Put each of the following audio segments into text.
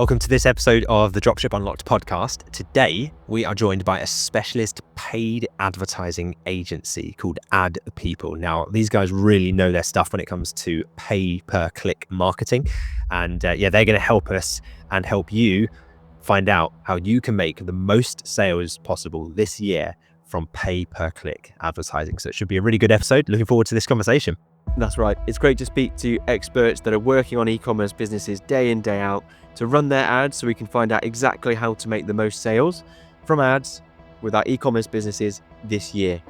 Welcome to this episode of the Dropship Unlocked podcast. Today, we are joined by a specialist paid advertising agency called Ad People. Now, these guys really know their stuff when it comes to pay-per-click marketing. And they're going to help us and help you find out how you can make the most sales possible this year from pay-per-click advertising. So it should be a really good episode. Looking forward to this conversation. That's right. It's great to speak to experts that are working on e-commerce businesses day in, day out to run their ads so we can find out exactly how to make the most sales from ads with our e-commerce businesses this year.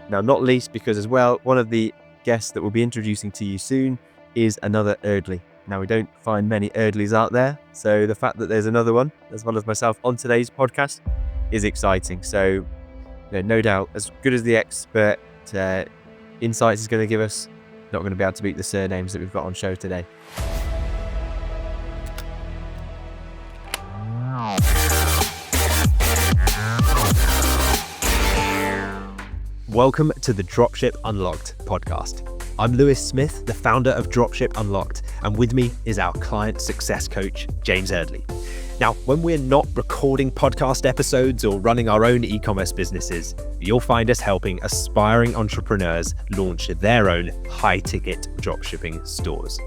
Now, not least because as well, one of the guests that we'll be introducing to you soon is another Eardley. Now, we don't find many Eardleys out there, so the fact that there's another one, as well as myself, on today's podcast is exciting. So, no doubt, as good as the expert insights is going to give us, not going to be able to beat the surnames that we've got on show today. Welcome to the Dropship Unlocked podcast. I'm Lewis Smith, the founder of Dropship Unlocked, and with me is our client success coach, James Eardley. Now, when we're not recording podcast episodes or running our own e-commerce businesses, you'll find us helping aspiring entrepreneurs launch their own high-ticket dropshipping stores.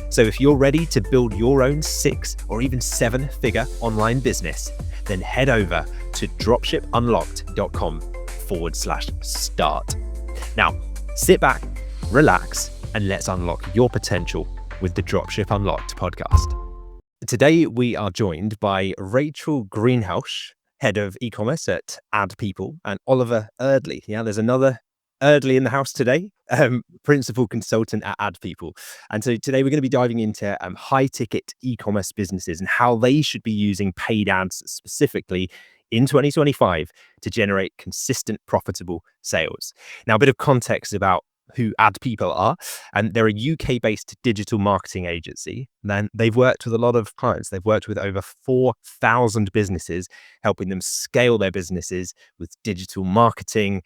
So if you're ready to build your own 6 or even 7-figure online business, then head over to dropshipunlocked.com/start. Now, sit back, relax, and let's unlock your potential with the Dropship Unlocked podcast. Today, we are joined by Rachel Greenhalgh, head of e-commerce at Ad People, and Oliver Eardley. Yeah, there's another Eardley in the house today, principal consultant at Ad People. And so today we're going to be diving into high-ticket e-commerce businesses and how they should be using paid ads specifically in 2025 to generate consistent, profitable sales. Now, a bit of context about who Ad People are, and they're a UK-based digital marketing agency. Then they've worked with a lot of clients. They've worked with over 4,000 businesses, helping them scale their businesses with digital marketing,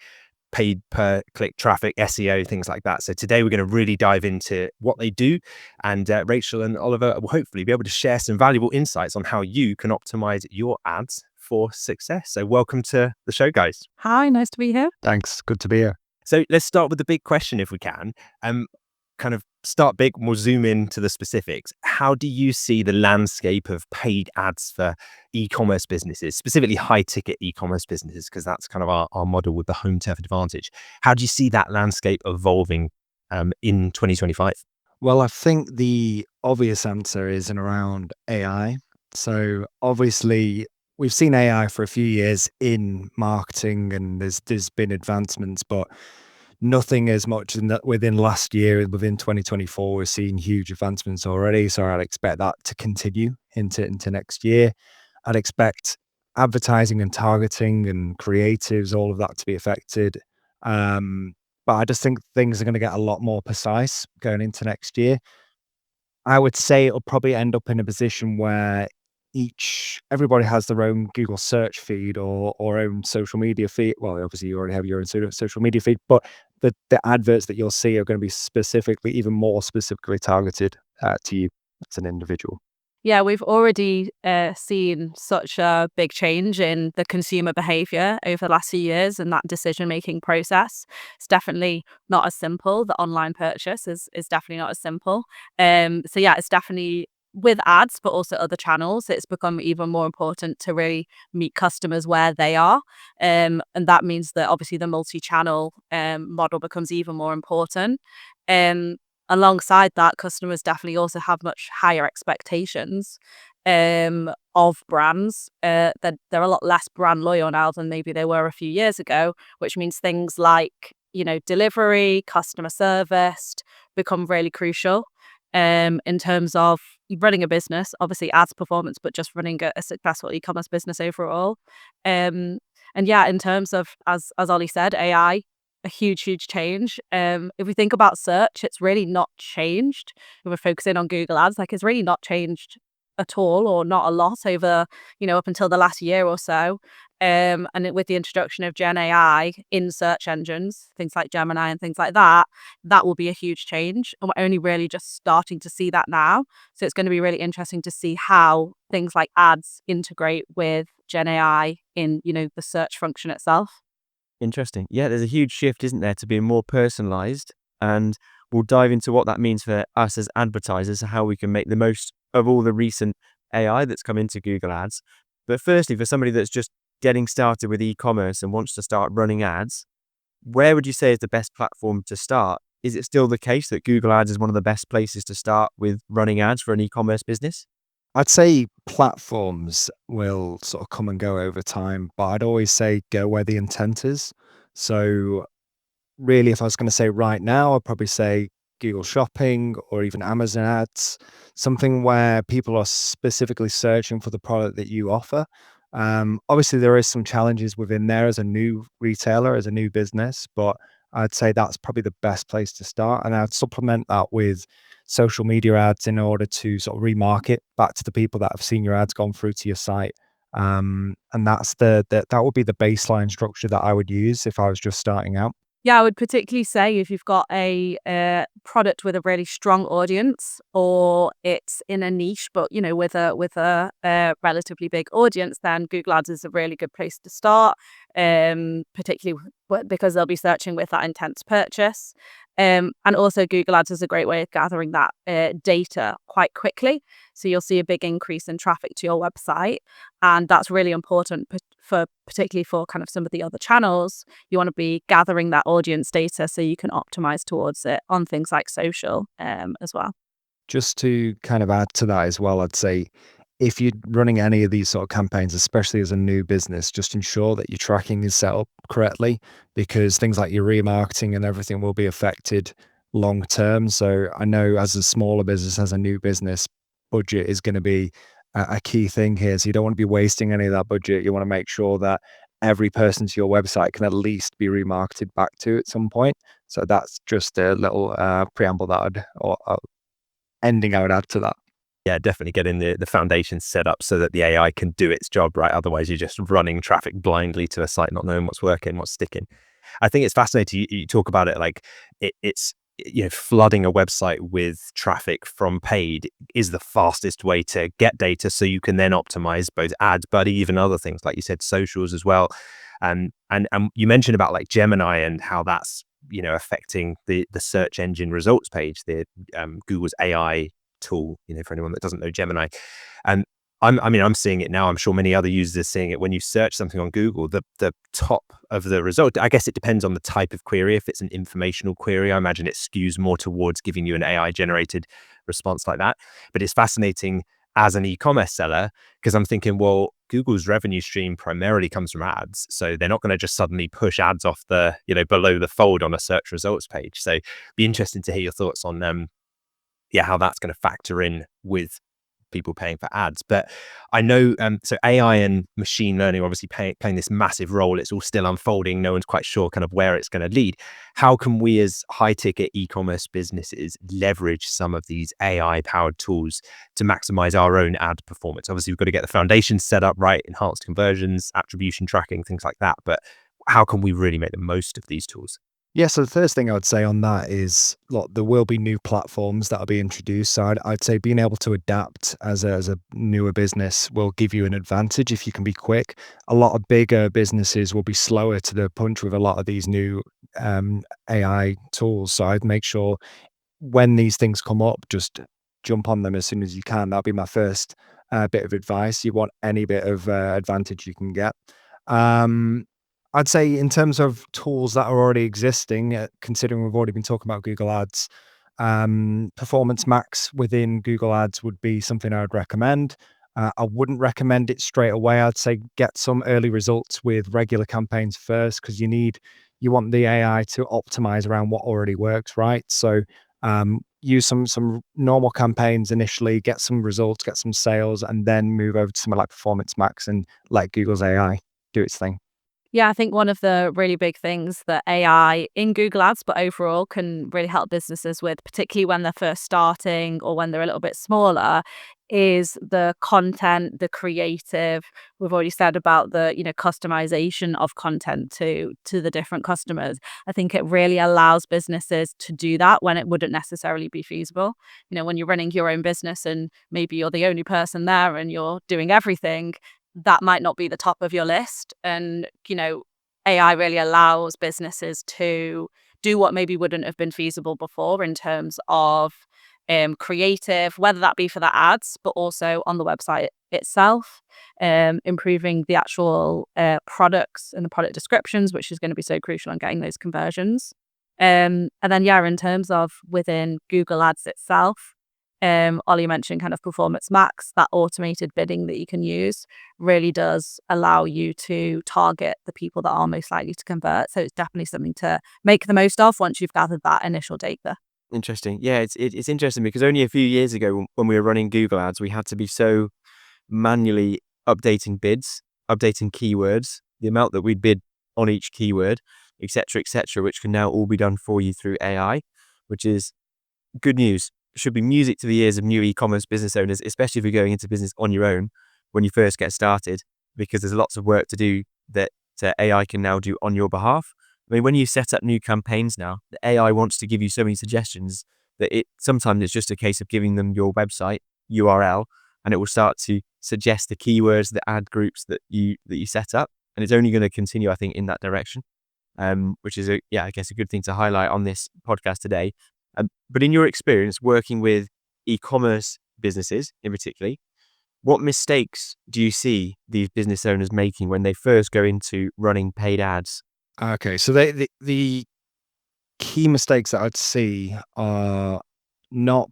paid per click traffic, SEO, things like that. So today we're going to really dive into what they do, and Rachel and Oliver will hopefully be able to share some valuable insights on how you can optimize your ads for success. So welcome to the show, guys. Hi, nice to be here. Thanks. Good to be here. So let's start with the big question if we can. Kind of start big, we'll zoom into the specifics. How do you see the landscape of paid ads for e-commerce businesses, specifically high-ticket e-commerce businesses, because that's kind of our model with the home turf advantage. How do you see that landscape evolving in 2025? Well, I think the obvious answer is in around AI. So obviously, we've seen AI for a few years in marketing, and there's been advancements, but nothing as much within last year. Within 2024, we're seeing huge advancements already. So I'd expect that to continue into next year. I'd expect advertising and targeting and creatives, all of that to be affected. But I just think things are going to get a lot more precise going into next year. I would say it'll probably end up in a position where everybody has their own Google search feed or own social media feed. Well, obviously you already have your own social media feed, but the adverts that you'll see are going to be even more specifically targeted to you as an individual. Yeah, we've already seen such a big change in the consumer behavior over the last few years, and that decision-making process. It's definitely not as simple. The online purchase is definitely not as simple. So yeah, it's definitely with ads, but also other channels, it's become even more important to really meet customers where they are. And that means that obviously the multi-channel model becomes even more important. Alongside that, customers definitely also have much higher expectations of brands. That they're a lot less brand loyal now than maybe they were a few years ago, which means things like, delivery, customer service become really crucial. In terms of running a business, obviously ads performance, but just running a successful e-commerce business overall. And yeah, in terms of, as Ollie said, AI, a huge change. If we think about search, it's really not changed. If we're focusing on Google Ads, it's really not changed at all, or not a lot over, up until the last year or so. And with the introduction of Gen AI in search engines, things like Gemini and things like that, that will be a huge change. And we're only really just starting to see that now. So it's going to be really interesting to see how things like ads integrate with Gen AI in, the search function itself. Interesting. Yeah, there's a huge shift, isn't there, to being more personalized. And we'll dive into what that means for us as advertisers, how we can make the most of all the recent AI that's come into Google Ads. But firstly, for somebody that's just getting started with e-commerce and wants to start running ads, where would you say is the best platform to start? Is it still the case that Google Ads is one of the best places to start with running ads for an e-commerce business? I'd say platforms will sort of come and go over time, but I'd always say go where the intent is. So really, if I was going to say right now, I'd probably say Google Shopping or even Amazon ads, something where people are specifically searching for the product that you offer. Obviously, there is some challenges within there as a new retailer, as a new business, but I'd say that's probably the best place to start. And I'd supplement that with social media ads in order to sort of remarket back to the people that have seen your ads gone through to your site. And that's that would be the baseline structure that I would use if I was just starting out. Yeah, I would particularly say if you've got a product with a really strong audience, or it's in a niche, but with a relatively big audience, then Google Ads is a really good place to start. Particularly because they'll be searching with that intent to purchase. And also Google Ads is a great way of gathering that data quite quickly. So you'll see a big increase in traffic to your website, and that's really important particularly for kind of some of the other channels. You want to be gathering that audience data so you can optimize towards it on things like social as well. Just to kind of add to that as well, I'd say if you're running any of these sort of campaigns, especially as a new business, just ensure that your tracking is set up correctly, because things like your remarketing and everything will be affected long term. So I know as a smaller business, as a new business, budget is going to be a key thing here. So you don't want to be wasting any of that budget. You want to make sure that every person to your website can at least be remarketed back to at some point. So that's just a little preamble that ending I would add to that. Yeah, definitely getting the foundation set up so that the AI can do its job, right? Otherwise, you're just running traffic blindly to a site, not knowing what's working, what's sticking. I think it's fascinating. You talk about it like it's flooding a website with traffic from paid is the fastest way to get data, so you can then optimize both ads, but even other things like you said, socials as well. And you mentioned about like Gemini and how that's affecting the search engine results page, the Google's AI tool, for anyone that doesn't know Gemini. And I'm seeing it now. I'm sure many other users are seeing it. When you search something on Google, the top of the result, I guess it depends on the type of query. If it's an informational query, I imagine it skews more towards giving you an AI generated response like that. But it's fascinating as an e-commerce seller, because I'm thinking, well, Google's revenue stream primarily comes from ads. So they're not going to just suddenly push ads off the, below the fold on a search results page. So be interesting to hear your thoughts on how that's going to factor in with people paying for ads. But I know, so AI and machine learning obviously playing this massive role. It's all still unfolding. No one's quite sure kind of where it's going to lead. How can we as high ticket e-commerce businesses leverage some of these AI powered tools to maximize our own ad performance? Obviously, we've got to get the foundation set up right, enhanced conversions, attribution tracking, things like that. But how can we really make the most of these tools? Yeah, so the first thing I would say on that is, look, there will be new platforms that will be introduced. So I'd say being able to adapt as a newer business will give you an advantage if you can be quick. A lot of bigger businesses will be slower to the punch with a lot of these new AI tools. So I'd make sure when these things come up, just jump on them as soon as you can. That'll be my first bit of advice. You want any bit of advantage you can get. I'd say in terms of tools that are already existing, considering we've already been talking about Google Ads, Performance Max within Google Ads would be something I would recommend. I wouldn't recommend it straight away. I'd say get some early results with regular campaigns first, because you want the AI to optimize around what already works, right? So use some normal campaigns initially, get some results, get some sales, and then move over to something like Performance Max and let Google's AI do its thing. Yeah, I think one of the really big things that AI in Google Ads, but overall can really help businesses with, particularly when they're first starting or when they're a little bit smaller, is the content, the creative. We've already said about the, customization of content to the different customers. I think it really allows businesses to do that when it wouldn't necessarily be feasible. When you're running your own business and maybe you're the only person there and you're doing everything, that might not be the top of your list. And, AI really allows businesses to do what maybe wouldn't have been feasible before in terms of creative, whether that be for the ads, but also on the website itself, improving the actual products and the product descriptions, which is going to be so crucial in getting those conversions. And then, in terms of within Google Ads itself, Ollie mentioned kind of Performance Max, that automated bidding that you can use really does allow you to target the people that are most likely to convert. So it's definitely something to make the most of once you've gathered that initial data. Interesting. Yeah, it's interesting because only a few years ago when we were running Google Ads, we had to be so manually updating bids, updating keywords, the amount that we'd bid on each keyword, etc., which can now all be done for you through AI, which is good news. Should be music to the ears of new e-commerce business owners, especially if you're going into business on your own when you first get started, because there's lots of work to do that AI can now do on your behalf. I mean, when you set up new campaigns now, the AI wants to give you so many suggestions that sometimes it's just a case of giving them your website URL, and it will start to suggest the keywords, the ad groups that you set up, and it's only going to continue, I think, in that direction, which is I guess a good thing to highlight on this podcast today. But in your experience working with e-commerce businesses in particular, what mistakes do you see these business owners making when they first go into running paid ads? Okay, so the key mistakes that I'd see are not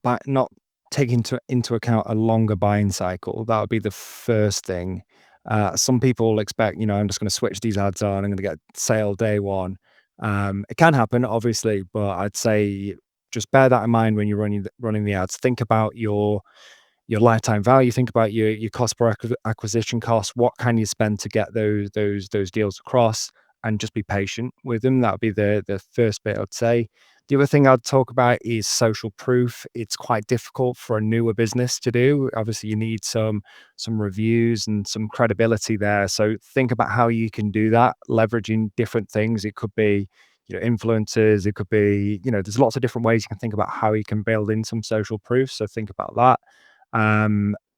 taking into account a longer buying cycle. That would be the first thing. Some people expect, I'm just going to switch these ads on, I'm going to get sale day one. It can happen, obviously, but I'd say just bear that in mind when you're running the ads. Think about your lifetime value. Think about your cost per acquisition cost. What can you spend to get those deals across, and just be patient with them. That would be the first bit I'd say. The other thing I'd talk about is social proof. It's quite difficult for a newer business to do. Obviously, you need some reviews and some credibility there. So think about how you can do that, leveraging different things. It could be influencers. It could be there's lots of different ways you can think about how you can build in some social proof. So think about that.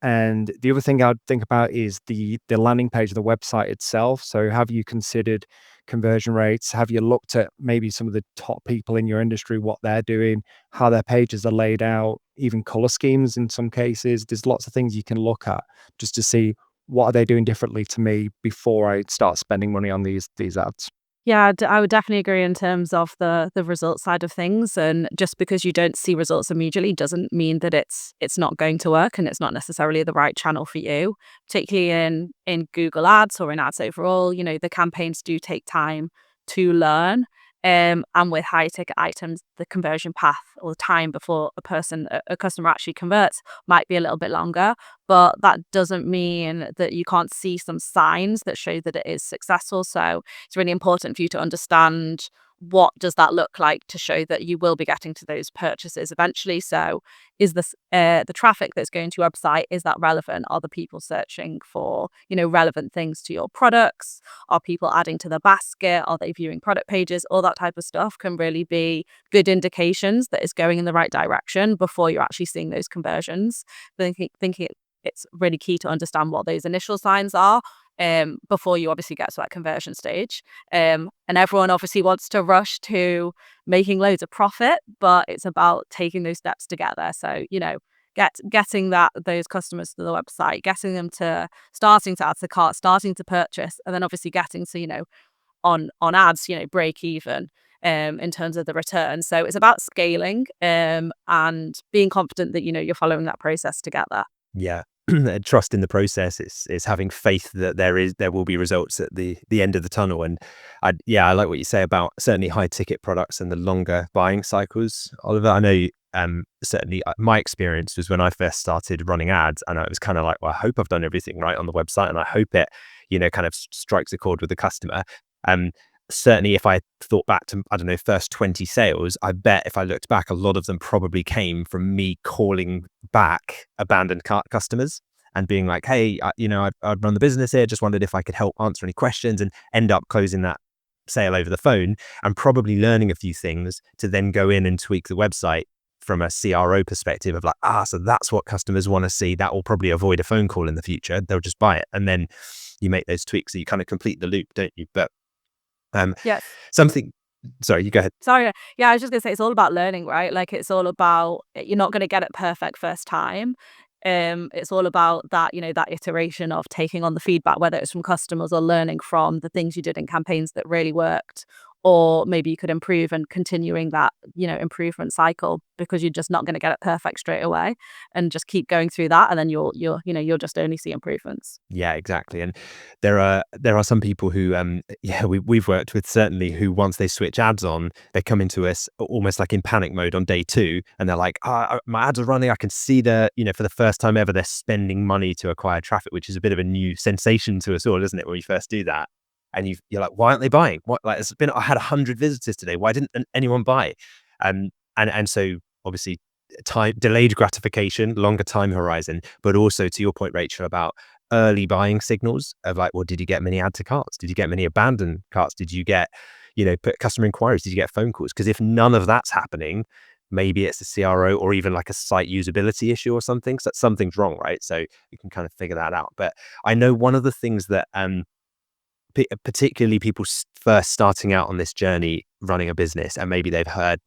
And the other thing I'd think about is the landing page of the website itself. So have you considered conversion rates? Have you looked at maybe some of the top people in your industry, what they're doing, how their pages are laid out, even color schemes in some cases? There's lots of things you can look at just to see what are they doing differently to me before I start spending money on these ads. Yeah, I would definitely agree in terms of the result side of things. And just because you don't see results immediately doesn't mean that it's not going to work and it's not necessarily the right channel for you, particularly in Google Ads or in ads overall. The campaigns do take time to learn. And with high ticket items, the conversion path or the time before a customer actually converts might be a little bit longer. But that doesn't mean that you can't see some signs that show that it is successful. So it's really important for you to understand what does that look like to show that you will be getting to those purchases eventually. So is this the traffic that's going to your website, is that relevant? Are the people searching for relevant things to your products? Are people adding to the basket? Are they viewing product pages? All that type of stuff can really be good indications that it's going in the right direction before you're actually seeing those conversions. Thinking it's really key to understand what those initial signs are before you obviously get to that conversion stage. And everyone obviously wants to rush to making loads of profit, but it's about taking those steps together. So, getting those customers to the website, getting them to starting to add to cart, starting to purchase, and then obviously getting to, on ads, break even in terms of the return. So it's about scaling and being confident that, you're following that process together. Yeah. Trust in the process. It's having faith that there will be results at the end of the tunnel. And I like what you say about certainly high ticket products and the longer buying cycles. Oliver, I know certainly my experience was when I first started running ads, and it was kind of like, well, I hope I've done everything right on the website, and I hope it kind of strikes a chord with the customer. Certainly if I thought back to, I don't know, first 20 sales, I bet if I looked back, a lot of them probably came from me calling back abandoned customers and being like, hey, I'd run the business here, just wondered if I could help answer any questions, and end up closing that sale over the phone, and probably learning a few things to then go in and tweak the website from a CRO perspective of like, so that's what customers want to see. That will probably avoid a phone call in the future. They'll just buy it. And then you make those tweaks. So you kind of complete the loop, don't you? But Yes. something, sorry, you go ahead. Sorry. Yeah, I was just gonna say it's all about learning, right? Like it's all about you're not gonna get it perfect first time. It's all about that, that iteration of taking on the feedback, whether it's from customers or learning from the things you did in campaigns that really worked, or maybe you could improve and continuing that, improvement cycle, because you're just not going to get it perfect straight away, and just keep going through that, and then you'll just only see improvements. Yeah, exactly. And there are some people who we've worked with, certainly, who once they switch ads on, they come into us almost like in panic mode on day 2, and they're like, my ads are running, I can see for the first time ever they're spending money to acquire traffic, which is a bit of a new sensation to us all, isn't it, when you first do that? And you're like, why aren't they buying? What, like, I had 100 visitors today, why didn't anyone buy? And so obviously, delayed gratification, longer time horizon, but also to your point, Rachel, about early buying signals of like, well, did you get many add to carts? Did you get many abandoned carts? Did you get, put customer inquiries? Did you get phone calls? Because if none of that's happening, maybe it's a CRO or even like a site usability issue or something. So something's wrong, right? So you can kind of figure that out. But I know one of the things that particularly people first starting out on this journey running a business, and maybe they've heard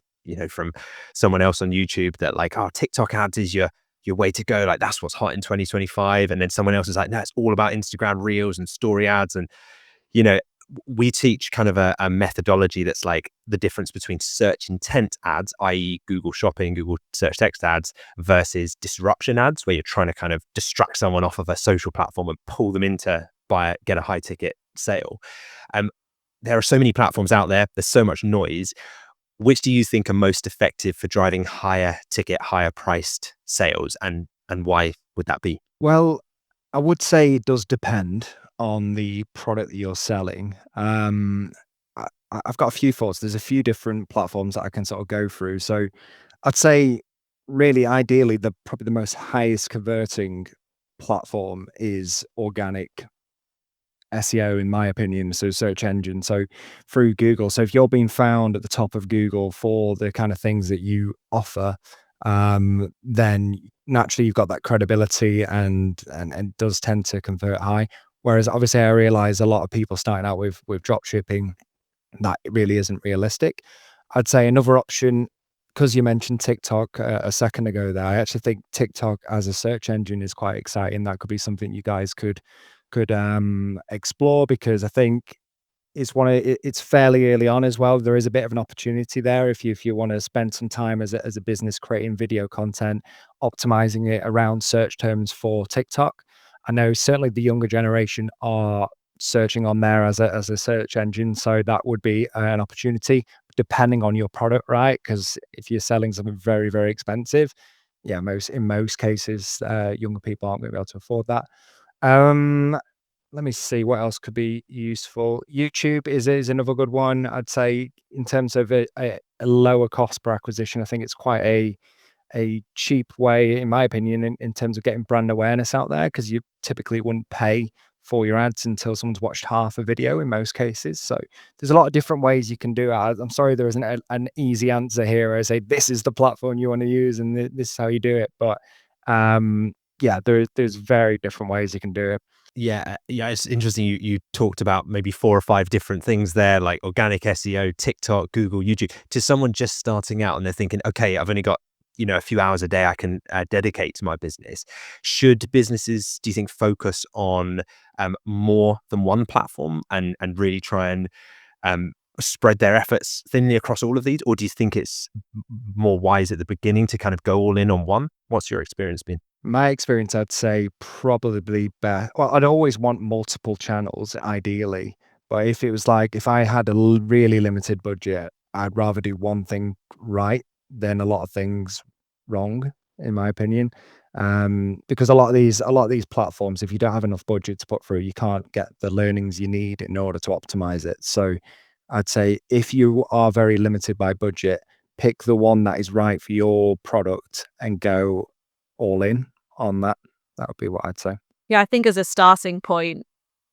from someone else on YouTube that like, TikTok ads is your way to go, like that's what's hot in 2025. And then someone else is like, no, it's all about Instagram reels and story ads. And we teach kind of a methodology that's like the difference between search intent ads, i.e. Google Shopping, Google search text ads, versus disruption ads, where you're trying to kind of distract someone off of a social platform and pull them into get a high ticket sale. There are so many platforms out there, there's so much noise. Which do you think are most effective for driving higher ticket, higher priced sales, and why would that be? Well, I would say it does depend on the product that you're selling. I've got a few thoughts. There's a few different platforms that I can sort of go through. So I'd say really ideally, probably the most highest converting platform is organic SEO, in my opinion, so search engine, so through Google. So if you're being found at the top of Google for the kind of things that you offer, then naturally you've got that credibility, and it does tend to convert high. Whereas obviously I realize a lot of people starting out with drop shipping, that it really isn't realistic. I'd say another option, because you mentioned TikTok a second ago there, I actually think TikTok as a search engine is quite exciting. That could be something you guys could explore, because I think it's fairly early on as well. There is a bit of an opportunity there if you want to spend some time as a business creating video content, optimizing it around search terms for TikTok. I know certainly the younger generation are searching on there as a search engine, so that would be an opportunity depending on your product, right? Because if you're selling something very, very expensive, yeah, in most cases, younger people aren't going to be able to afford that. Let me see what else could be useful. YouTube is another good one. I'd say in terms of a lower cost per acquisition, I think it's quite a cheap way, in my opinion, in terms of getting brand awareness out there, because you typically wouldn't pay for your ads until someone's watched half a video in most cases. So there's a lot of different ways you can do it. I'm sorry there isn't an easy answer here. I say this is the platform you want to use and this is how you do it. But yeah, there's very different ways you can do it. Yeah, it's interesting. You talked about maybe 4 or 5 different things there, like organic SEO, TikTok, Google, YouTube. To someone just starting out and they're thinking, okay, I've only got a few hours a day I can dedicate to my business. Should businesses, do you think, focus on more than one platform and really try and spread their efforts thinly across all of these, or do you think it's more wise at the beginning to kind of go all in on one? What's your experience been? My experience, I'd say probably better. Well, I'd always want multiple channels, ideally. But if it was like, if I had a really limited budget, I'd rather do one thing right than a lot of things wrong, in my opinion. Because a lot of these platforms, if you don't have enough budget to put through, you can't get the learnings you need in order to optimize it. So I'd say if you are very limited by budget, pick the one that is right for your product and go all in on that. That would be what I'd say. Yeah, I think as a starting point,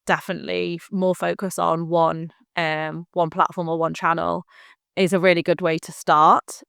definitely more focus on one platform or one channel is a really good way to start.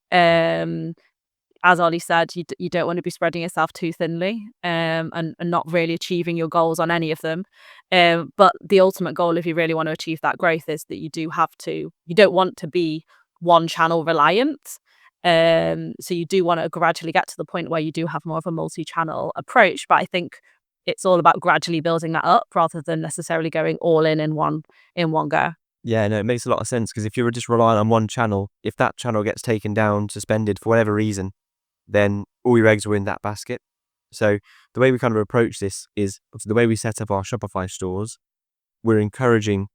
As Ollie said, you don't want to be spreading yourself too thinly, and not really achieving your goals on any of them. But the ultimate goal, if you really want to achieve that growth, is that you don't want to be one channel reliant. So you do want to gradually get to the point where you do have more of a multi-channel approach. But I think it's all about gradually building that up rather than necessarily going all in one go. Yeah, no, it makes a lot of sense, because if you're just relying on one channel, if that channel gets taken down, suspended for whatever reason, then all your eggs are in that basket. So the way we kind of approach this is the way we set up our Shopify stores. We're encouraging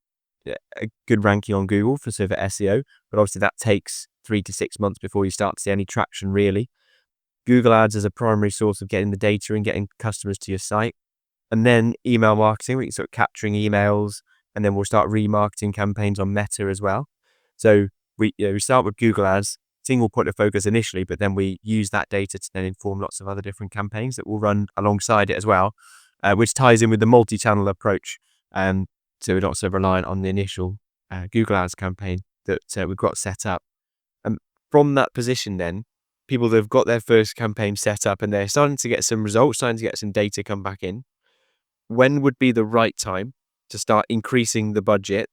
a good ranking on Google for SEO, but obviously that takes 3 to 6 months before you start to see any traction really. Google Ads as a primary source of getting the data and getting customers to your site. And then email marketing, we sort of capturing emails, and then we'll start remarketing campaigns on Meta as well. So we start with Google Ads, single point of focus initially, but then we use that data to then inform lots of other different campaigns that will run alongside it as well, which ties in with the multi-channel approach. So we're not so reliant on the initial Google Ads campaign that we've got set up. And from that position then, people that have got their first campaign set up and they're starting to get some results, starting to get some data come back in, when would be the right time to start increasing the budget,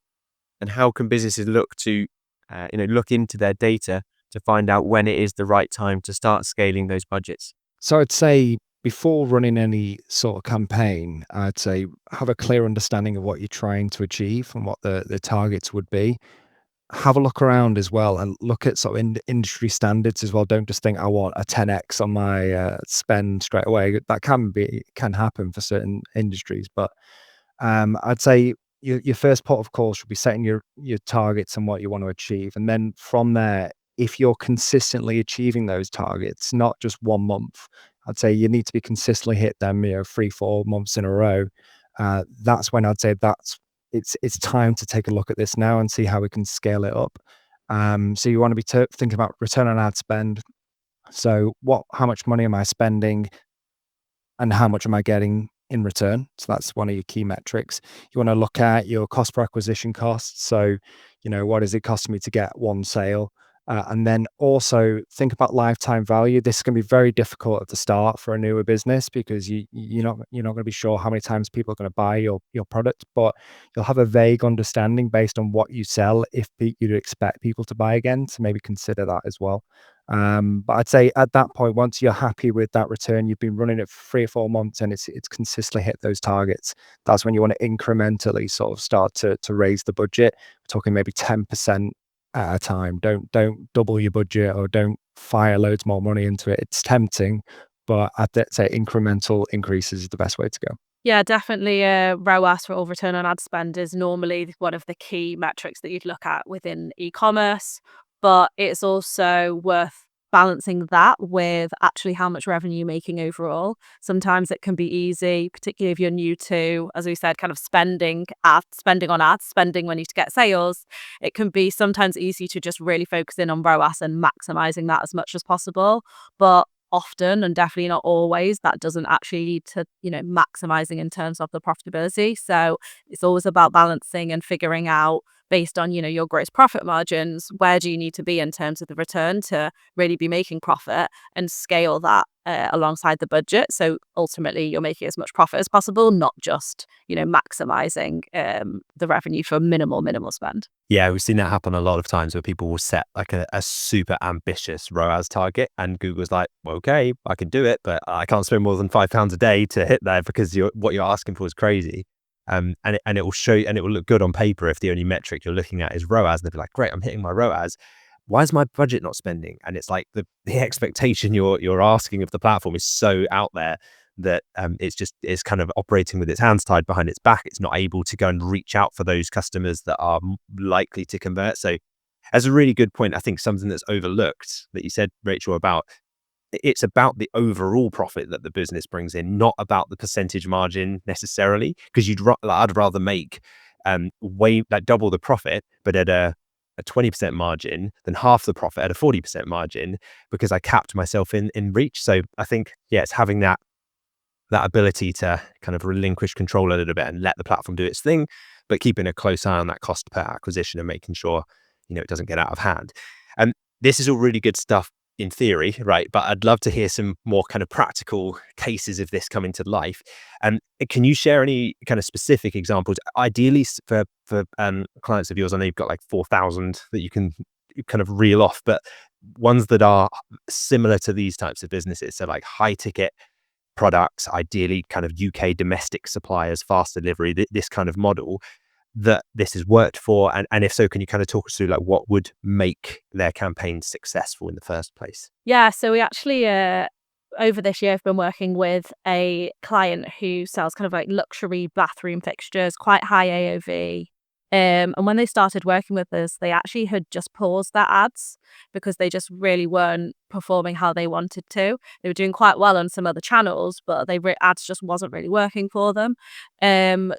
and how can businesses look to look into their data to find out when it is the right time to start scaling those budgets? So I'd say before running any sort of campaign, I'd say have a clear understanding of what you're trying to achieve and what the targets would be. Have a look around as well and look at sort of industry standards as well. Don't just think I want a 10x on my spend straight away. That can happen for certain industries, but I'd say your first port of call should be setting your targets and what you want to achieve, and then from there, if you're consistently achieving those targets, not just 1 month, I'd say you need to be consistently hit them, 3-4 months in a row. That's when I'd say it's time to take a look at this now and see how we can scale it up. So you want to be thinking about return on ad spend. So how much money am I spending and how much am I getting in return? So that's one of your key metrics. You want to look at your cost per acquisition costs. So, what is it costing me to get one sale? And then also think about lifetime value. This is going to be very difficult at the start for a newer business because you're not going to be sure how many times people are going to buy your product, but you'll have a vague understanding based on what you sell if you'd expect people to buy again. So maybe consider that as well. But I'd say at that point, once you're happy with that return, you've been running it for 3 or 4 months and it's consistently hit those targets. That's when you want to incrementally sort of start to raise the budget. We're talking maybe 10% at a time. Don't double your budget or don't fire loads more money into it. It's tempting, but I'd say incremental increases is the best way to go. Yeah, definitely. ROAS, or return on ad spend, is normally one of the key metrics that you'd look at within e-commerce, but it's also worth balancing that with actually how much revenue you're making overall. Sometimes it can be easy, particularly if you're new to, as we said, kind of spending on ads, spending when you to get sales. It can be sometimes easy to just really focus in on ROAS and maximizing that as much as possible. But often, and definitely not always, that doesn't actually lead to, maximizing in terms of the profitability. So it's always about balancing and figuring out, based on, your gross profit margins, where do you need to be in terms of the return to really be making profit, and scale that alongside the budget. So ultimately you're making as much profit as possible, not just, maximizing the revenue for minimal spend. Yeah, we've seen that happen a lot of times where people will set like a super ambitious ROAS target and Google's like, well, okay, I can do it, but I can't spend more than £5 a day to hit there because what you're asking for is crazy. And it will show, and it will look good on paper if the only metric you're looking at is ROAS. And they'll be like, great, I'm hitting my ROAS. Why is my budget not spending? And it's like the expectation you're asking of the platform is so out there that it's kind of operating with its hands tied behind its back. It's not able to go and reach out for those customers that are likely to convert. So as a really good point, I think something that's overlooked that you said, Rachel, about it's about the overall profit that the business brings in, not about the percentage margin necessarily, because I'd rather make way like double the profit, but at a 20% margin than half the profit at a 40% margin, because I capped myself in reach. So I think, yeah, it's having that ability to kind of relinquish control a little bit and let the platform do its thing, but keeping a close eye on that cost per acquisition and making sure, it doesn't get out of hand. And this is all really good stuff in theory, right? But I'd love to hear some more kind of practical cases of this coming to life. And can you share any kind of specific examples, ideally for clients of yours? I know you've got like 4,000 that you can kind of reel off, but ones that are similar to these types of businesses. So like high ticket products, ideally kind of UK domestic suppliers, fast delivery, this kind of model that this has worked for. And if so, can you kind of talk us through like what would make their campaigns successful in the first place? Yeah, so we actually over this year have been working with a client who sells kind of like luxury bathroom fixtures, quite high AOV. And when they started working with us, they actually had just paused their ads because they just really weren't performing how they wanted to. They were doing quite well on some other channels, but ads just wasn't really working for them.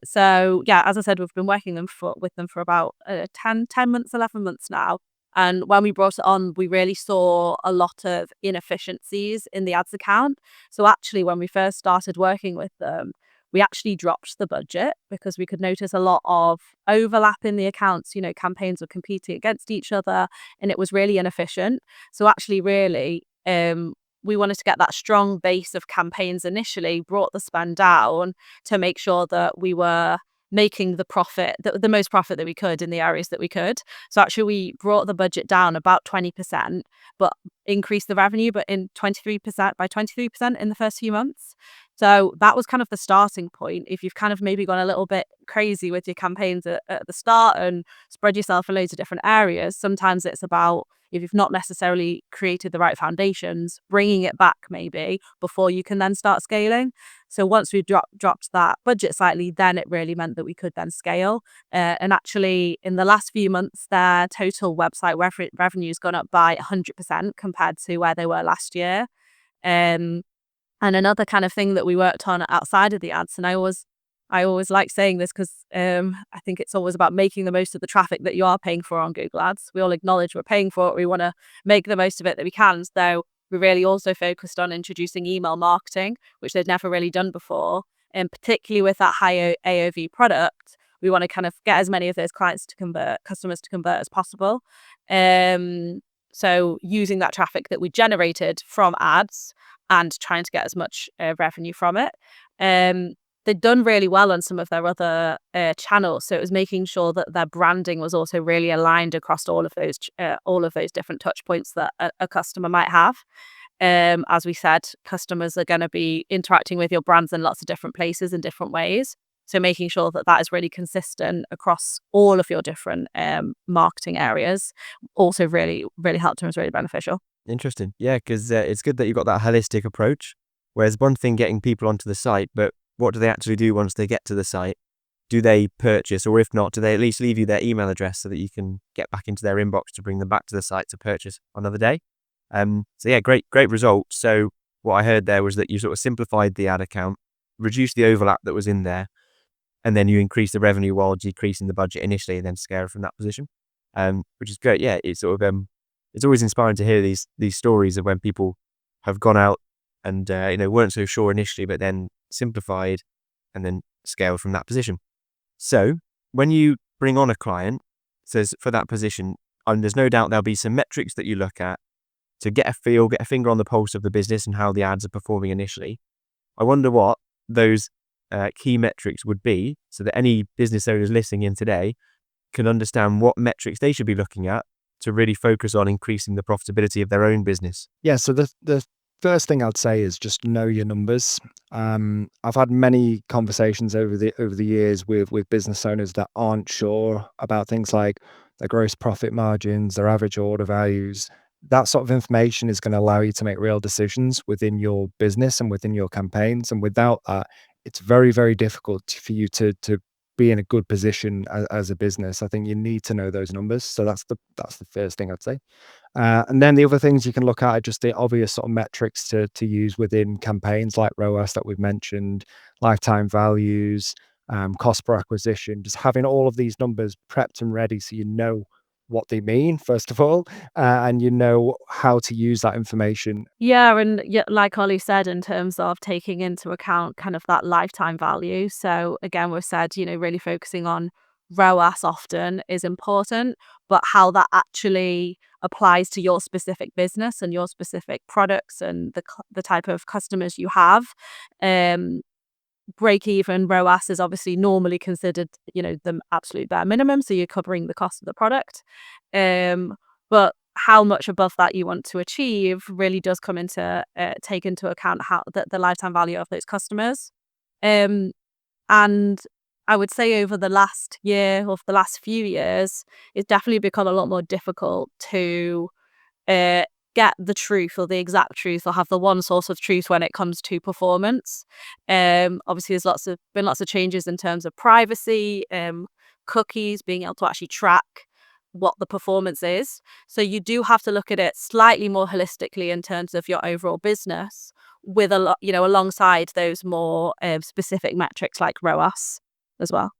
So yeah, as I said, we've been working with them for about 10 months, 11 months now. And when we brought it on, we really saw a lot of inefficiencies in the ads account. So actually, when we first started working with them, we actually dropped the budget because we could notice a lot of overlap in the accounts. Campaigns were competing against each other and it was really inefficient. So actually, really, we wanted to get that strong base of campaigns initially, brought the spend down to make sure that we were making the profit, the most profit that we could in the areas that we could. So actually we brought the budget down about 20%, but increased the revenue, but in 23% by 23% in the first few months. So that was kind of the starting point. If you've kind of maybe gone a little bit crazy with your campaigns at the start and spread yourself in loads of different areas, sometimes it's about, if you've not necessarily created the right foundations, bringing it back maybe before you can then start scaling. So once we dropped that budget slightly, then it really meant that we could then scale. And actually, in the last few months, their total website revenue's gone up by 100% compared to where they were last year. And another kind of thing that we worked on outside of the ads, and I always like saying this because I think it's always about making the most of the traffic that you are paying for on Google Ads. We all acknowledge we're paying for it. We want to make the most of it that we can. So we really also focused on introducing email marketing, which they'd never really done before. And particularly with that high AOV product, we want to kind of get as many of those customers to convert as possible. So using that traffic that we generated from ads and trying to get as much revenue from it. They'd done really well on some of their other channels, so it was making sure that their branding was also really aligned across all of those different touch points that a customer might have. As we said, customers are going to be interacting with your brands in lots of different places in different ways. So making sure that that is really consistent across all of your different marketing areas also really, really helped and was really beneficial. Interesting. Yeah, because it's good that you've got that holistic approach. Whereas one thing getting people onto the site, but what do they actually do once they get to the site? Do they purchase, or if not, do they at least leave you their email address so that you can get back into their inbox to bring them back to the site to purchase another day? So yeah, great results. So what I heard there was that you sort of simplified the ad account, reduced the overlap that was in there, and then you increase the revenue while decreasing the budget initially, and then scale from that position, which is great. Yeah, it's sort of it's always inspiring to hear these stories of when people have gone out and weren't so sure initially, but then simplified and then scaled from that position. So when you bring on a client, says for that position, there's no doubt there'll be some metrics that you look at to get a finger on the pulse of the business and how the ads are performing initially. I wonder what those key metrics would be so that any business owners listening in today can understand what metrics they should be looking at to really focus on increasing the profitability of their own business. Yeah, so the first thing I'd say is just know your numbers. I've had many conversations over the years with business owners that aren't sure about things like their gross profit margins, their average order values. That sort of information is going to allow you to make real decisions within your business and within your campaigns. And without that, it's very, very difficult for you to be in a good position as a business. I think you need to know those numbers. So that's the first thing I'd say. And then the other things you can look at are just the obvious sort of metrics to use within campaigns like ROAS that we've mentioned, lifetime values, cost per acquisition, just having all of these numbers prepped and ready so you know what they mean, first of all, and you know how to use that information. Yeah, and yeah, like Ollie said, in terms of taking into account kind of that lifetime value. So again, we've said, really focusing on ROAS often is important, but how that actually applies to your specific business and your specific products and the type of customers you have. Um, Break even ROAS is obviously normally considered, the absolute bare minimum. So you're covering the cost of the product. But how much above that you want to achieve really does come into take into account how the lifetime value of those customers. Um, and I would say over the last year or the last few years, it's definitely become a lot more difficult to uh, get the truth or the exact truth or have the one source of truth when it comes to performance. Obviously, there's been lots of changes in terms of privacy, cookies, being able to actually track what the performance is. So you do have to look at it slightly more holistically in terms of your overall business, with a lot, alongside those more specific metrics like ROAS as well.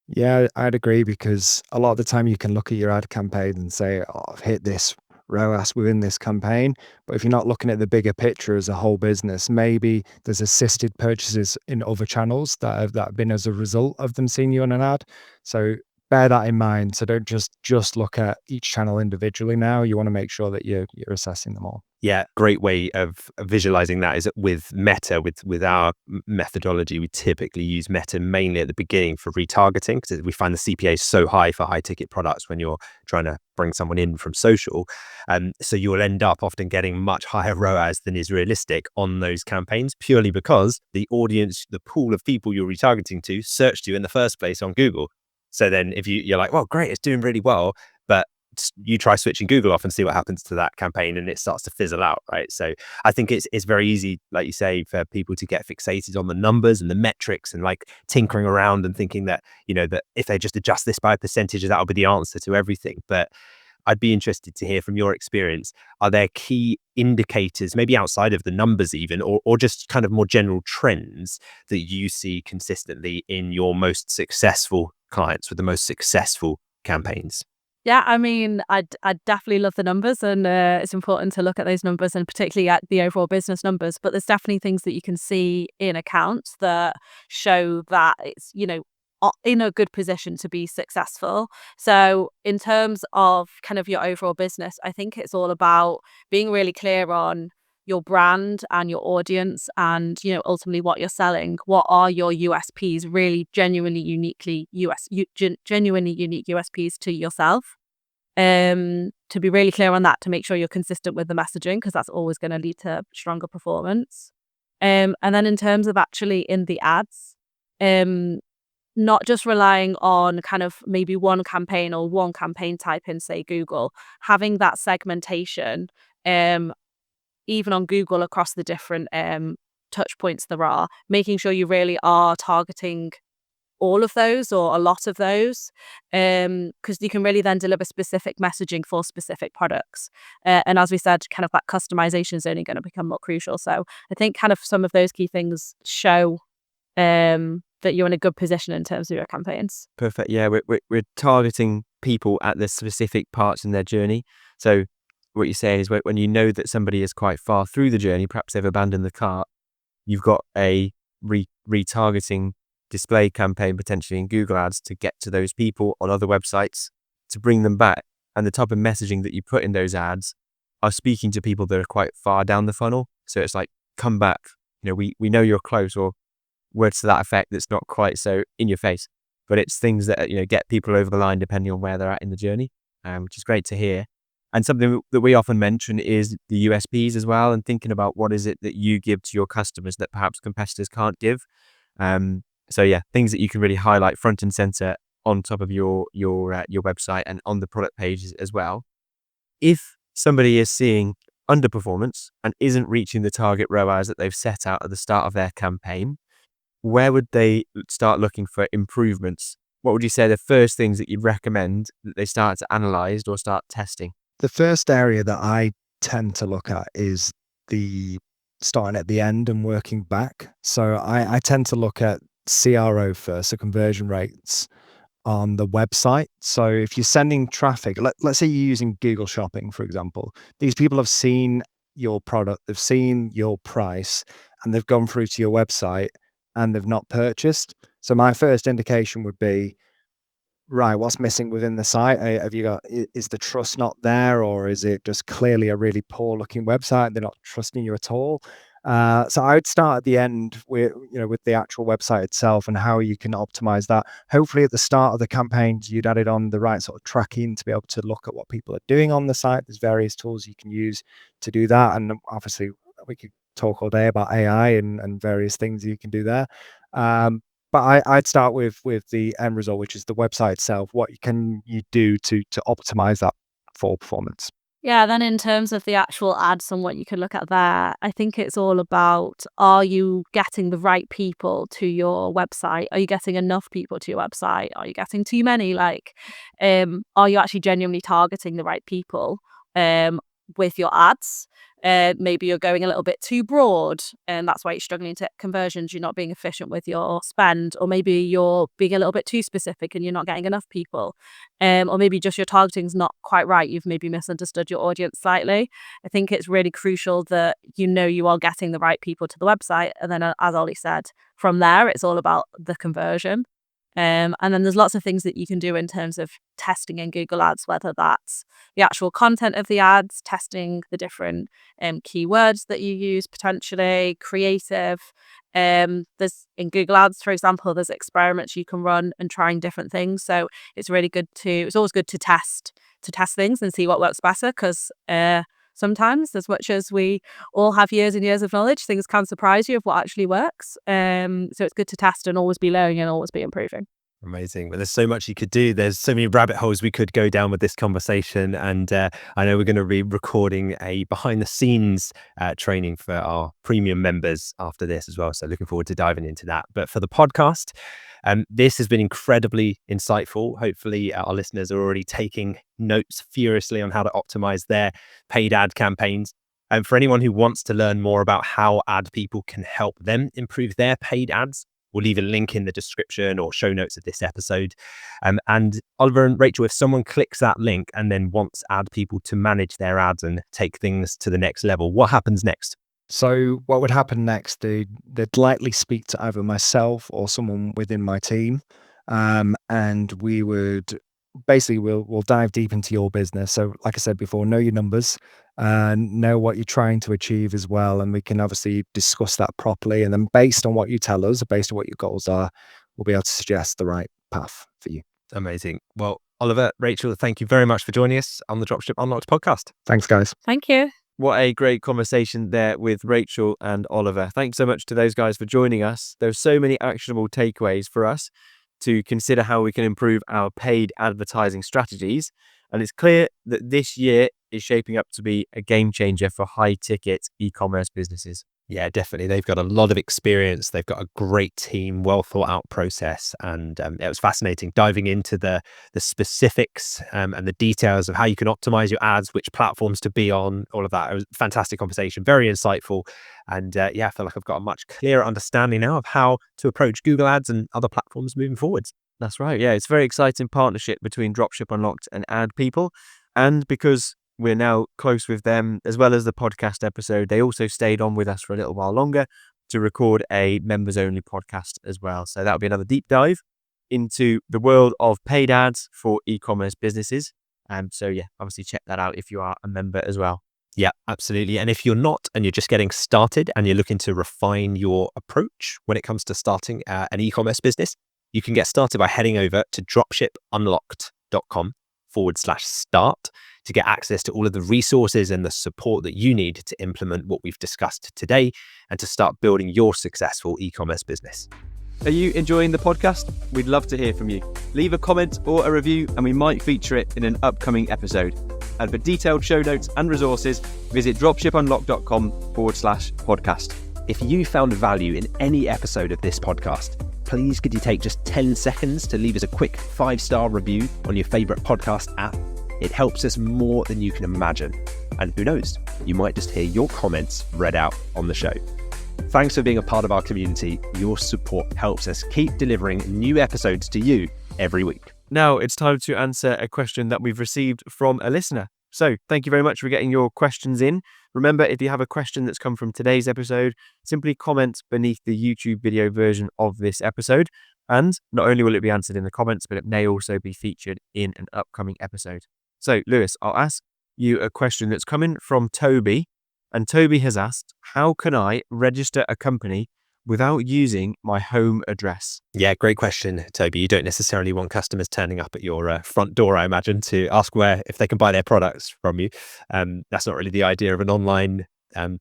Yeah, I'd agree, because a lot of the time you can look at your ad campaign and say, "Oh, I've hit this ROAS within this campaign." But if you're not looking at the bigger picture as a whole business, maybe there's assisted purchases in other channels that have been as a result of them seeing you on an ad. So bear that in mind. So don't just look at each channel individually now. You want to make sure that you're assessing them all. Yeah, great way of visualizing that is with Meta, with our methodology. We typically use Meta mainly at the beginning for retargeting, because we find the CPA is so high for high ticket products when you're trying to bring someone in from social. So you'll end up often getting much higher ROAS than is realistic on those campaigns, purely because the audience, the pool of people you're retargeting to, searched you in the first place on Google. So then if you're like, well, great, it's doing really well, but you try switching Google off and see what happens to that campaign, and it starts to fizzle out, right? So I think it's very easy, like you say, for people to get fixated on the numbers and the metrics and like tinkering around and thinking that, that if they just adjust this by a percentage, that'll be the answer to everything. But I'd be interested to hear from your experience. Are there key indicators, maybe outside of the numbers even, or just kind of more general trends that you see consistently in your most successful clients with the most successful campaigns? Yeah, I mean, I definitely love the numbers, and it's important to look at those numbers, and particularly at the overall business numbers. But there's definitely things that you can see in accounts that show that it's, in a good position to be successful. So in terms of kind of your overall business, I think it's all about being really clear on your brand and your audience, and ultimately what you're selling. What are your USPs, really genuinely genuinely unique USPs to yourself? To be really clear on that, to make sure you're consistent with the messaging, because that's always going to lead to stronger performance. And then in terms of actually in the ads, not just relying on kind of maybe one campaign or one campaign type in, say, Google, having that segmentation, even on Google across the different touch points there are, making sure you really are targeting all of those or a lot of those, because you can really then deliver specific messaging for specific products. And as we said, kind of that customization is only going to become more crucial. So I think kind of some of those key things show that you're in a good position in terms of your campaigns. Perfect. Yeah, we're targeting people at the specific parts in their journey. So what you're saying is when you know that somebody is quite far through the journey, perhaps they've abandoned the cart, you've got a retargeting display campaign potentially in Google Ads to get to those people on other websites to bring them back. And the type of messaging that you put in those ads are speaking to people that are quite far down the funnel. So it's like, come back, we know you're close, or words to that effect that's not quite so in your face, but it's things that, get people over the line depending on where they're at in the journey, which is great to hear. And something that we often mention is the USPs as well, and thinking about what is it that you give to your customers that perhaps competitors can't give. So yeah, things that you can really highlight front and center on top of your website and on the product pages as well. If somebody is seeing underperformance and isn't reaching the target ROAS that they've set out at the start of their campaign, where would they start looking for improvements? What would you say the first things that you'd recommend that they start to analyze or start testing? The first area that I tend to look at is the starting at the end and working back. So I tend to look at CRO first, so conversion rates on the website. So if you're sending traffic, let's say you're using Google Shopping, for example, these people have seen your product, they've seen your price, and they've gone through to your website and they've not purchased. So my first indication would be, right, what's missing within the site? Is the trust not there, or is it just clearly a really poor looking website? They're not trusting you at all. So I would start at the end with the actual website itself and how you can optimize that. Hopefully at the start of the campaigns, you'd added on the right sort of tracking to be able to look at what people are doing on the site. There's various tools you can use to do that. And obviously we could talk all day about AI and various things you can do there. But I'd start with the end result, which is the website itself. What can you do to optimize that for performance? Yeah, then in terms of the actual ads and what you can look at there, I think it's all about, are you getting the right people to your website? Are you getting enough people to your website? Are you getting too many? Are you actually genuinely targeting the right people with your ads? Maybe you're going a little bit too broad and that's why you're struggling to get conversions. You're not being efficient with your spend, or maybe you're being a little bit too specific and you're not getting enough people, or maybe just your targeting's not quite right. You've maybe misunderstood your audience slightly. I think it's really crucial that you are getting the right people to the website, and then as Ollie said, from there it's all about the conversion. And then there's lots of things that you can do in terms of testing in Google Ads, whether that's the actual content of the ads, testing the different keywords that you use, potentially creative. There's in Google Ads, for example, there's experiments you can run and trying different things. So it's always good to test things and see what works better, because sometimes, as much as we all have years and years of knowledge, things can surprise you of what actually works. So it's good to test and always be learning and always be improving. Amazing. Well, there's so much you could do. There's so many rabbit holes we could go down with this conversation. And I know we're going to be recording a behind the scenes training for our premium members after this as well. So looking forward to diving into that. But for the podcast, this has been incredibly insightful. Hopefully our listeners are already taking notes furiously on how to optimize their paid ad campaigns. And for anyone who wants to learn more about how ad people can help them improve their paid ads, we'll leave a link in the description or show notes of this episode. And Oliver and Rachel, if someone clicks that link and then wants ad people to manage their ads and take things to the next level, what happens next? So what would happen next? They'd likely speak to either myself or someone within my team. And we would basically, we'll dive deep into your business. So like I said before, know your numbers, know what you're trying to achieve as well. And we can obviously discuss that properly. And then based on what you tell us, based on what your goals are, we'll be able to suggest the right path for you. Amazing. Well, Oliver, Rachel, thank you very much for joining us on the Dropship Unlocked podcast. Thanks, guys. Thank you. What a great conversation there with Rachel and Oliver. Thanks so much to those guys for joining us. There's so many actionable takeaways for us to consider how we can improve our paid advertising strategies. And it's clear that this year is shaping up to be a game changer for high ticket e-commerce businesses. Yeah, definitely. They've got a lot of experience. They've got a great team, well thought out process. And it was fascinating diving into the specifics and the details of how you can optimize your ads, which platforms to be on, all of that. It was a fantastic conversation, very insightful. And I feel like I've got a much clearer understanding now of how to approach Google Ads and other platforms moving forwards. That's right. Yeah, it's a very exciting partnership between Dropship Unlocked and Ad People. And because we're now close with them, as well as the podcast episode, they also stayed on with us for a little while longer to record a members-only podcast as well. So that'll be another deep dive into the world of paid ads for e-commerce businesses. So obviously check that out if you are a member as well. Yeah, absolutely. And if you're not, and you're just getting started and you're looking to refine your approach when it comes to starting an e-commerce business, you can get started by heading over to dropshipunlocked.com/start to get access to all of the resources and the support that you need to implement what we've discussed today and to start building your successful e-commerce business. Are you enjoying the podcast? We'd love to hear from you. Leave a comment or a review and we might feature it in an upcoming episode. And for detailed show notes and resources, visit dropshipunlocked.com/podcast. If you found value in any episode of this podcast, please could you take just 10 seconds to leave us a quick 5-star review on your favorite podcast app? It helps us more than you can imagine. And who knows, you might just hear your comments read out on the show. Thanks for being a part of our community. Your support helps us keep delivering new episodes to you every week. Now it's time to answer a question that we've received from a listener. So thank you very much for getting your questions in. Remember, if you have a question that's come from today's episode, simply comment beneath the YouTube video version of this episode. And not only will it be answered in the comments, but it may also be featured in an upcoming episode. So Lewis, I'll ask you a question that's coming from Toby. And Toby has asked, how can I register a company without using my home address? Yeah, great question, Toby. You don't necessarily want customers turning up at your front door, I imagine, to ask if they can buy their products from you. That's not really the idea of an online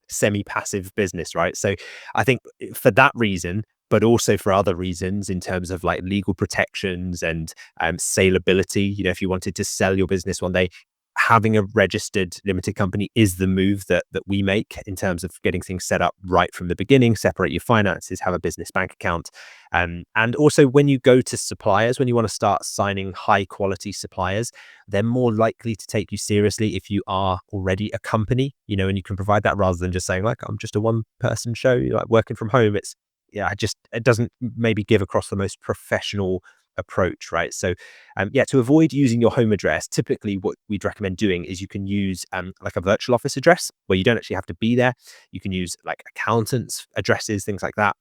semi-passive business, right? So I think for that reason, but also for other reasons in terms of like legal protections and saleability, if you wanted to sell your business one day, having a registered limited company is the move that we make in terms of getting things set up right from the beginning. Separate your finances, have a business bank account. And also when you go to suppliers, when you want to start signing high quality suppliers, they're more likely to take you seriously if you are already a company, and you can provide that rather than just saying like, I'm just a one person show, like working from home. It doesn't maybe give across the most professional approach, right? So to avoid using your home address, typically what we'd recommend doing is you can use like a virtual office address where you don't actually have to be there. You can use like accountants' addresses, things like that.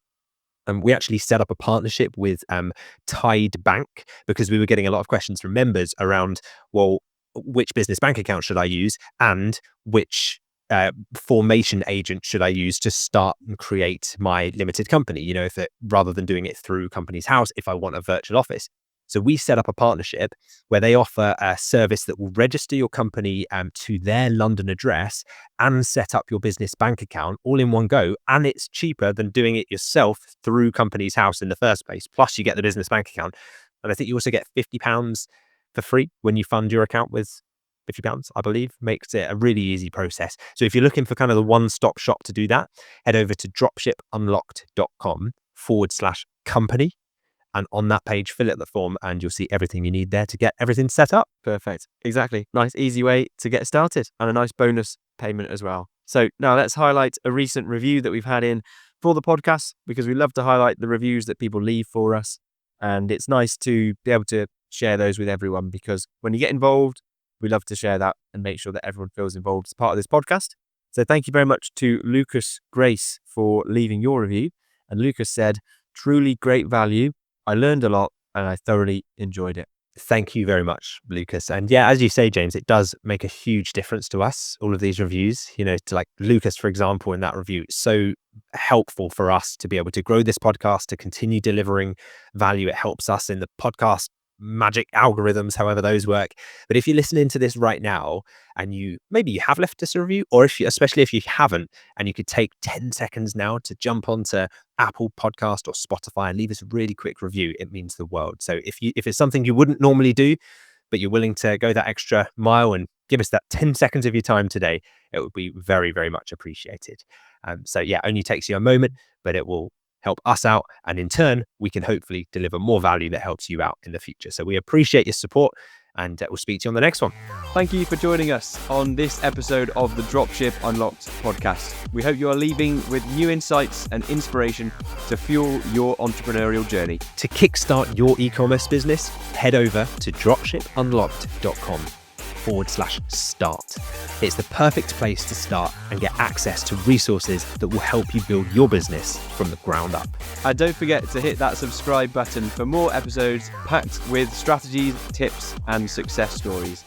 And we actually set up a partnership with Tide Bank because we were getting a lot of questions from members around, well, which business bank account should I use and which formation agent should I use to start and create my limited company, rather than doing it through Companies House, if I want a virtual office. So we set up a partnership where they offer a service that will register your company to their London address and set up your business bank account all in one go. And it's cheaper than doing it yourself through Companies House in the first place. Plus you get the business bank account. And I think you also get £50 for free when you fund your account with £50, I believe, makes it a really easy process. So if you're looking for kind of the one-stop shop to do that, head over to dropshipunlocked.com/company. And on that page, fill out the form and you'll see everything you need there to get everything set up. Perfect. Exactly. Nice, easy way to get started and a nice bonus payment as well. So now let's highlight a recent review that we've had in for the podcast because we love to highlight the reviews that people leave for us. And it's nice to be able to share those with everyone because when you get involved, we love to share that and make sure that everyone feels involved as part of this podcast. So thank you very much to Lucas Grace for leaving your review. And Lucas said, truly great value. I learned a lot and I thoroughly enjoyed it. Thank you very much, Lucas. And yeah, as you say, James, it does make a huge difference to us, all of these reviews, to like Lucas, for example, in that review, it's so helpful for us to be able to grow this podcast, to continue delivering value. It helps us in the podcast magic algorithms, however those work. But if you're listening to this right now and maybe you have left us a review, or especially if you haven't, and you could take 10 seconds now to jump onto Apple Podcast or Spotify and leave us a really quick review, it means the world. So if it's something you wouldn't normally do, but you're willing to go that extra mile and give us that 10 seconds of your time today, it would be very, very much appreciated. So yeah, only takes you a moment, but it will help us out. And in turn, we can hopefully deliver more value that helps you out in the future. So we appreciate your support and we'll speak to you on the next one. Thank you for joining us on this episode of the Dropship Unlocked podcast. We hope you are leaving with new insights and inspiration to fuel your entrepreneurial journey. To kickstart your e-commerce business, head over to dropshipunlocked.com/start. It's the perfect place to start and get access to resources that will help you build your business from the ground up. And don't forget to hit that subscribe button for more episodes packed with strategies, tips, and success stories.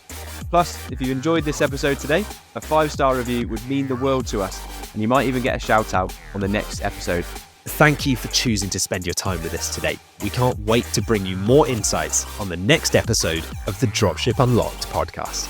Plus, if you enjoyed this episode today, a 5-star review would mean the world to us, and you might even get a shout out on the next episode. Thank you for choosing to spend your time with us today. We can't wait to bring you more insights on the next episode of the Dropship Unlocked podcast.